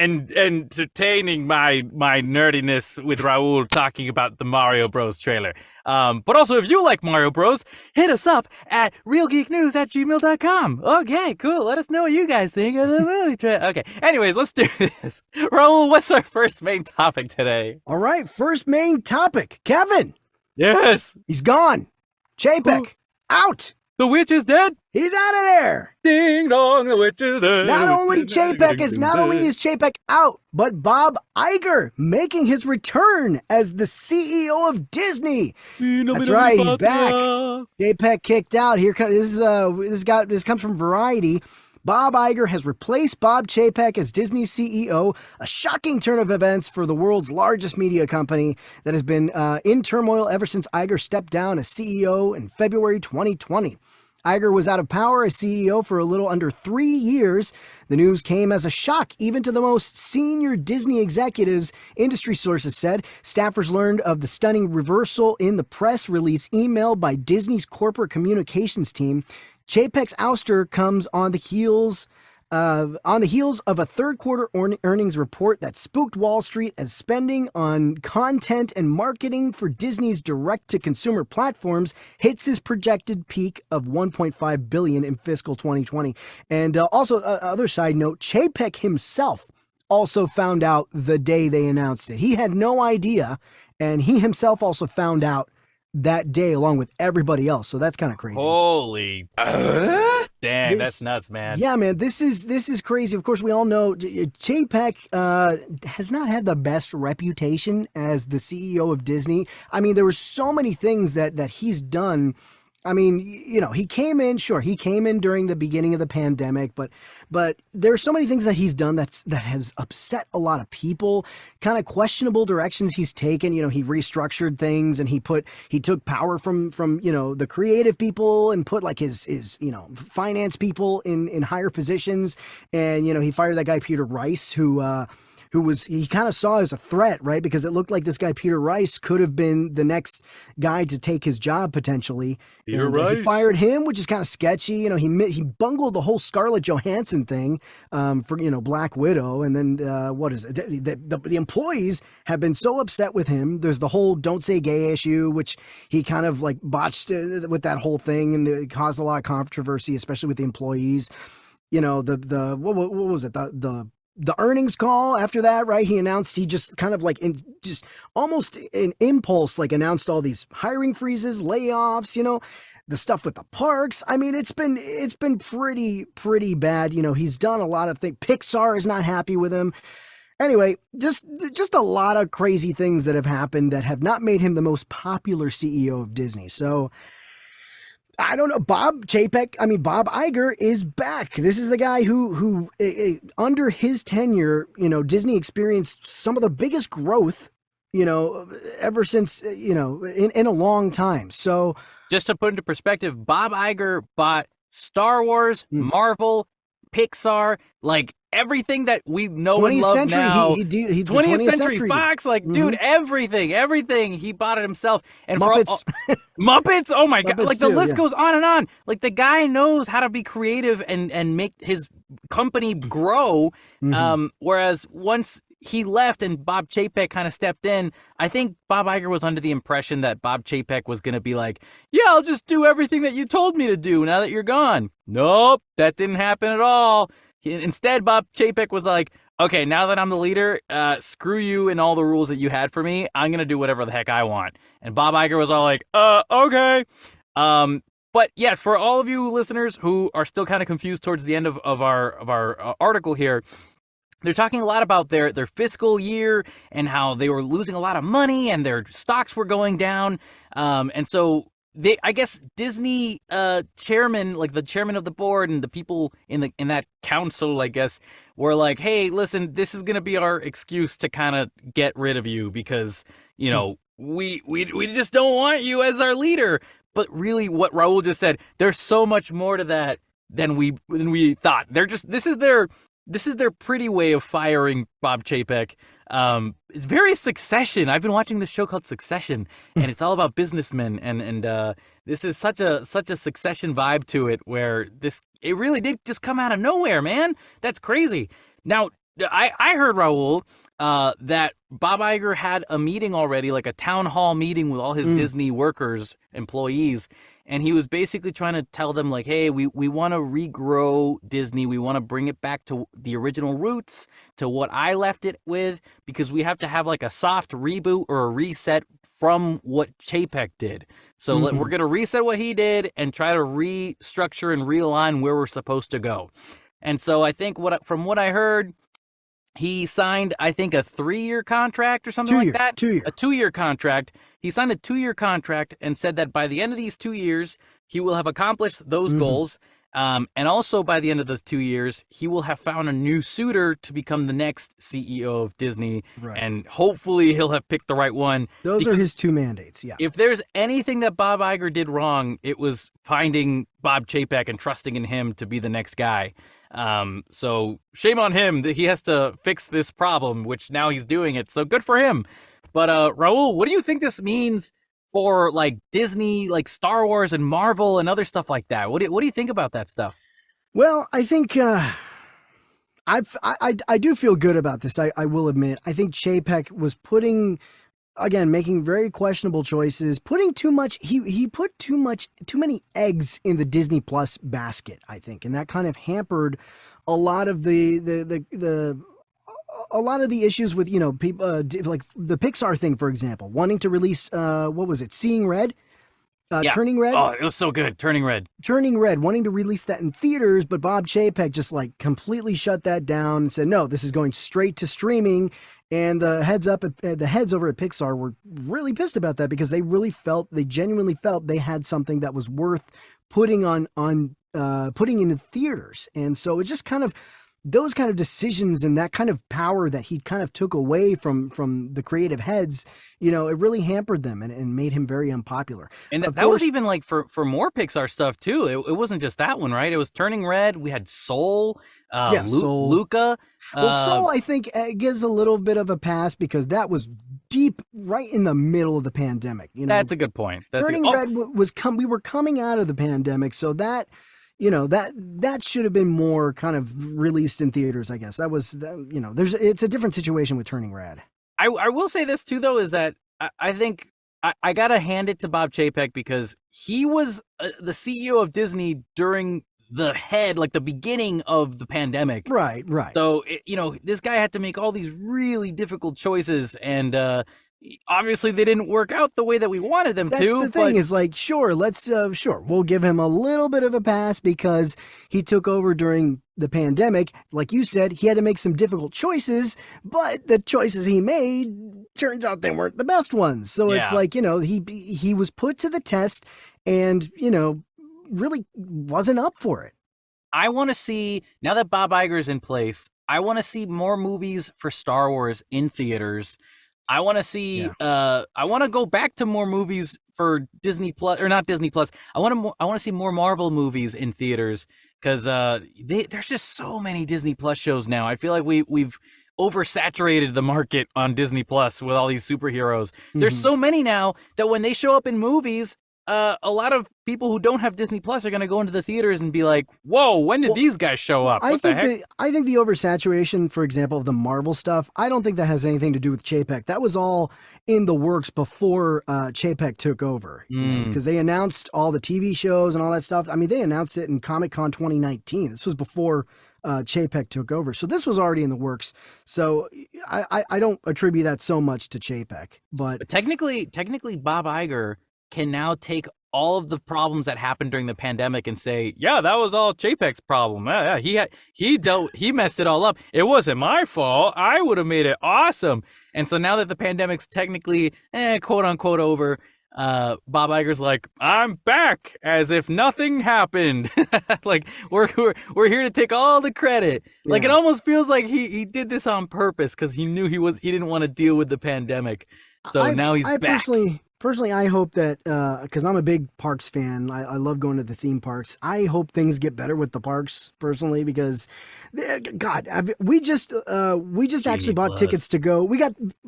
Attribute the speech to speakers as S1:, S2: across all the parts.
S1: and entertaining my nerdiness with Raul talking about the Mario Bros trailer. But also, if you like Mario Bros, hit us up at realgeeknews@gmail.com. Okay, cool. Let us know what you guys think of the movie trailer. Okay, anyways, let's do this. Raul, what's our first main topic today?
S2: All right, first main topic. Kevin.
S1: Yes.
S2: He's gone. Chapek, out.
S1: The witch is dead.
S2: He's out of there.
S1: Ding dong, the witch is dead.
S2: Not only is Chapek out, but Bob Iger making his return as the CEO of Disney. That's right, he's back. Chapek kicked out. Here comes this comes from Variety. Bob Iger has replaced Bob Chapek as Disney's CEO, a shocking turn of events for the world's largest media company that has been in turmoil ever since Iger stepped down as CEO in February 2020. Iger was out of power as CEO for a little under 3 years. The news came as a shock even to the most senior Disney executives, industry sources said. Staffers learned of the stunning reversal in the press release emailed by Disney's corporate communications team. Chapek's ouster comes on the heels of a third quarter earnings report that spooked Wall Street as spending on content and marketing for Disney's direct-to-consumer platforms hits his projected peak of $1.5 billion in fiscal 2020. And also, other side note, Chapek himself also found out the day they announced it. He had no idea, and he himself also found out that day along with everybody else. So that's kind of crazy.
S1: Holy dang, that's nuts, man.
S2: Yeah, man, this is crazy. Of course, we all know Chapek has not had the best reputation as the CEO of Disney. I mean, there were so many things that he's done. I mean, you know, he came in during the beginning of the pandemic, but there are so many things that he's done that has upset a lot of people, kind of questionable directions he's taken. You know, he restructured things and he took power from, you know, the creative people and put like his, you know, finance people in higher positions. And, you know, he fired that guy, Peter Rice, who he kind of saw as a threat, right? Because it looked like this guy, Peter Rice, could have been the next guy to take his job potentially.
S1: Peter Rice.
S2: He fired him, which is kind of sketchy. You know, he bungled the whole Scarlett Johansson thing for, you know, Black Widow. And then what is it? The employees have been so upset with him. There's the whole don't say gay issue, which he kind of like botched with that whole thing. And it caused a lot of controversy, especially with the employees. You know, what was it? The earnings call after that, right? He announced, he just kind of like just almost in impulse, like announced all these hiring freezes, layoffs, you know, the stuff with the parks. I mean, it's been pretty bad. You know, he's done a lot of things. Pixar is not happy with him. Anyway, just a lot of crazy things that have happened that have not made him the most popular CEO of Disney. So I don't know. Bob Iger is back. This is the guy who under his tenure, you know, Disney experienced some of the biggest growth, you know, ever since, you know, in a long time. So
S1: just to put into perspective, Bob Iger bought Star Wars, Marvel, Pixar, like everything that we know and love now. 20th Century Fox, like, dude, everything. He bought it himself. And
S2: Muppets.
S1: Muppets, oh my God.
S2: Muppets
S1: like, the
S2: too,
S1: list
S2: yeah.
S1: goes on and on. Like, the guy knows how to be creative and make his company grow. Whereas once he left and Bob Chapek kind of stepped in, I think Bob Iger was under the impression that Bob Chapek was going to be like, yeah, I'll just do everything that you told me to do now that you're gone. Nope, that didn't happen at all. Instead, Bob Chapek was like, okay, now that I'm the leader, screw you and all the rules that you had for me. I'm going to do whatever the heck I want. And Bob Iger was all like, okay. But yes, for all of you listeners who are still kind of confused towards the end of our article here, they're talking a lot about their fiscal year and how they were losing a lot of money and their stocks were going down. And so I guess Disney chairman, like the chairman of the board and the people in that council, I guess, were like, hey, listen, this is going to be our excuse to kind of get rid of you because, you know, we just don't want you as our leader. But really what Raul just said, there's so much more to that than we thought. This is their pretty way of firing Bob Chapek. It's very Succession. I've been watching this show called Succession, and it's all about businessmen. And this is such a Succession vibe to it, where it really did just come out of nowhere, man. That's crazy. Now, I heard, Raul, that Bob Iger had a meeting already, like a town hall meeting with all his Disney workers, employees, and he was basically trying to tell them, like, hey, we want to regrow Disney. We want to bring it back to the original roots, to what I left it with, because we have to have like a soft reboot or a reset from what Chapek did. So we're going to reset what he did and try to restructure and realign where we're supposed to go. And so I think from what I heard, he signed, I think, a 3-year contract or something like that.
S2: 2 year.
S1: A 2-year contract. He signed a 2-year contract and said that by the end of these 2 years, he will have accomplished those goals. And also by the end of the 2 years, he will have found a new suitor to become the next CEO of Disney.
S2: Right.
S1: And hopefully he'll have picked the right one.
S2: Those are his 2 mandates, yeah.
S1: If there's anything that Bob Iger did wrong, it was finding Bob Chapek and trusting in him to be the next guy. So shame on him that he has to fix this problem, which now he's doing it. So good for him. But Raul, what do you think this means for like Disney, like Star Wars and Marvel and other stuff like that? What do you think about that stuff?
S2: Well, I think I do feel good about this. I will admit. I think Chapek was making very questionable choices, putting too much. He put too many eggs in the Disney Plus basket, I think, and that kind of hampered a lot of a lot of the issues with, people like the Pixar thing, for example, wanting to release what was it, Seeing Red.
S1: Yeah.
S2: Turning Red.
S1: Oh, it was so good. Turning Red,
S2: wanting to release that in theaters, but Bob Chapek just like completely shut that down and said, no, this is going straight to streaming. And the heads over at Pixar were really pissed about that, because they genuinely felt they had something that was worth putting putting into theaters. And so it just kind of, those kind of decisions and that kind of power that he kind of took away from the creative heads, it really hampered them and made him very unpopular.
S1: And that was even like for more Pixar stuff too. It wasn't just that one, right? It was Turning Red. We had Soul,
S2: Soul.
S1: Luca.
S2: Soul, I think, gives a little bit of a pass because that was deep right in the middle of the pandemic.
S1: That's a good point.
S2: Turning Red we were coming out of the pandemic, so that. That should have been more kind of released in theaters, I guess. That was, it's a different situation with Turning Red.
S1: I will say this too, though, is that I think I got to hand it to Bob Chapek, because he was the CEO of Disney during the beginning of the pandemic.
S2: Right.
S1: So, this guy had to make all these really difficult choices, and obviously they didn't work out the way that we wanted them to.
S2: That's the thing, is like, sure, we'll give him a little bit of a pass because he took over during the pandemic. Like you said, he had to make some difficult choices, but the choices he made, turns out they weren't the best ones. So It's like, he was put to the test and, really wasn't up for it.
S1: I want to see, now that Bob Iger's in place, I want to see more movies for Star Wars in theaters. I want to see. I want to go back to more movies for Disney Plus, or not Disney Plus. I want to see more Marvel movies in theaters, because there's just so many Disney Plus shows now. I feel like we've oversaturated the market on Disney Plus with all these superheroes. There's so many now that when they show up in movies, a lot of people who don't have Disney Plus are going to go into the theaters and be like, whoa, when did these guys show up?
S2: I think the oversaturation, for example, of the Marvel stuff, I don't think that has anything to do with Chapek. That was all in the works before Chapek took over, because they announced all the TV shows and all that stuff. I mean, they announced it in Comic-Con 2019. This was before Chapek took over. So this was already in the works. So I don't attribute that so much to Chapek. But
S1: technically, Bob Iger can now take all of the problems that happened during the pandemic and say, yeah, that was all Chapek's problem. Yeah, he messed it all up. It wasn't my fault. I would have made it awesome. And so now that the pandemic's technically quote unquote over, Bob Iger's like, I'm back as if nothing happened. Like we're here to take all the credit. Yeah. Like it almost feels like he did this on purpose, because he knew he didn't want to deal with the pandemic. So now he's back.
S2: Personally, I hope that, because I'm a big parks fan, I love going to the theme parks. I hope things get better with the parks, personally, because, God, we just actually bought tickets to go.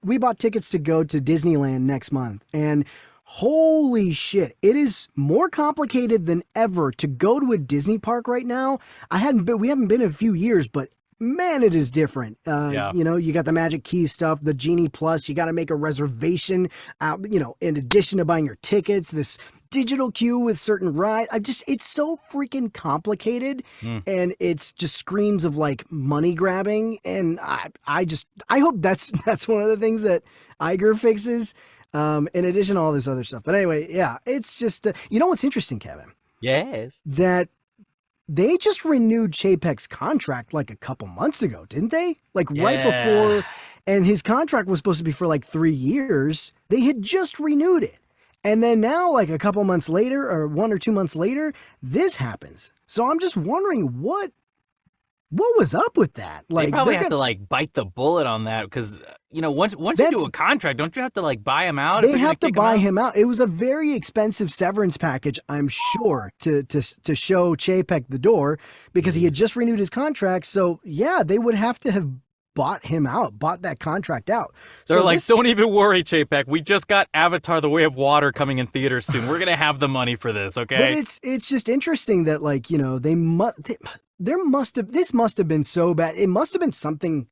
S2: We bought tickets to go to Disneyland next month, and holy shit, it is more complicated than ever to go to a Disney park right now. We haven't been in a few years, but man, it is different.
S1: Yeah.
S2: You know, you got the Magic Key stuff, the Genie Plus. You got to make a reservation. You know, in addition to buying your tickets, this digital queue with certain rides. It's so freaking complicated, and it's just screams of like money grabbing. And I hope that's one of the things that Iger fixes. In addition to all this other stuff. But anyway, yeah, it's just you know what's interesting, Kevin?
S1: Yes.
S2: That they just renewed Chapek's contract like a couple months ago, didn't they? Like right before, and his contract was supposed to be for like 3 years. They had just renewed it. And then now, like a couple months later, or 1 or 2 months later, this happens. So I'm just wondering what was up with that? Like,
S1: they probably have to like bite the bullet on that because you know once you do a contract, don't you have to like buy him out?
S2: They have to buy him out. It was a very expensive severance package, I'm sure, to show Chepek the door because he had just renewed his contract. So yeah, they would have to have bought that contract out.
S1: They're like, don't even worry, Chepek. We just got Avatar: The Way of Water coming in theaters soon. We're gonna have the money for this, okay?
S2: But it's just interesting that like you know this must have been so bad. It must have been something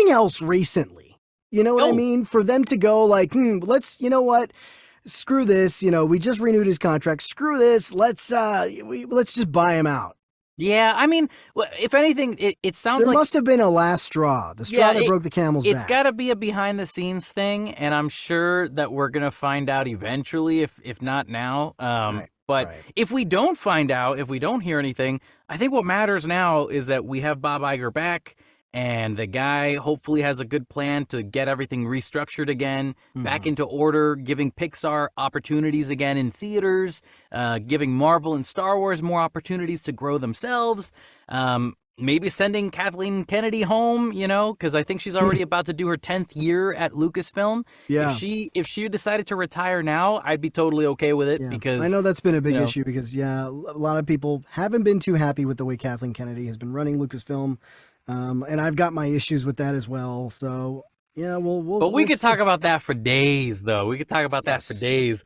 S2: else recently. You know what I mean? For them to go like, let's, you know what? Screw this. You know, we just renewed his contract. Screw this. Let's just buy him out.
S1: Yeah, I mean, if anything, it sounds like
S2: there must have been a last straw. The straw that broke the camel's back.
S1: It's got to be a behind the scenes thing, and I'm sure that we're gonna find out eventually, if not now. But if we don't find out, if we don't hear anything, I think what matters now is that we have Bob Iger back, and the guy hopefully has a good plan to get everything restructured again, back into order, giving Pixar opportunities again in theaters, giving Marvel and Star Wars more opportunities to grow themselves. Maybe sending Kathleen Kennedy home, you know, because I think she's already about to do her 10th year at Lucasfilm.
S2: Yeah.
S1: If she decided to retire now, I'd be totally okay with it because
S2: I know that's been a big issue because a lot of people haven't been too happy with the way Kathleen Kennedy has been running Lucasfilm, and I've got my issues with that as well. So yeah, we could
S1: talk about that for days, though. We could talk about that for days.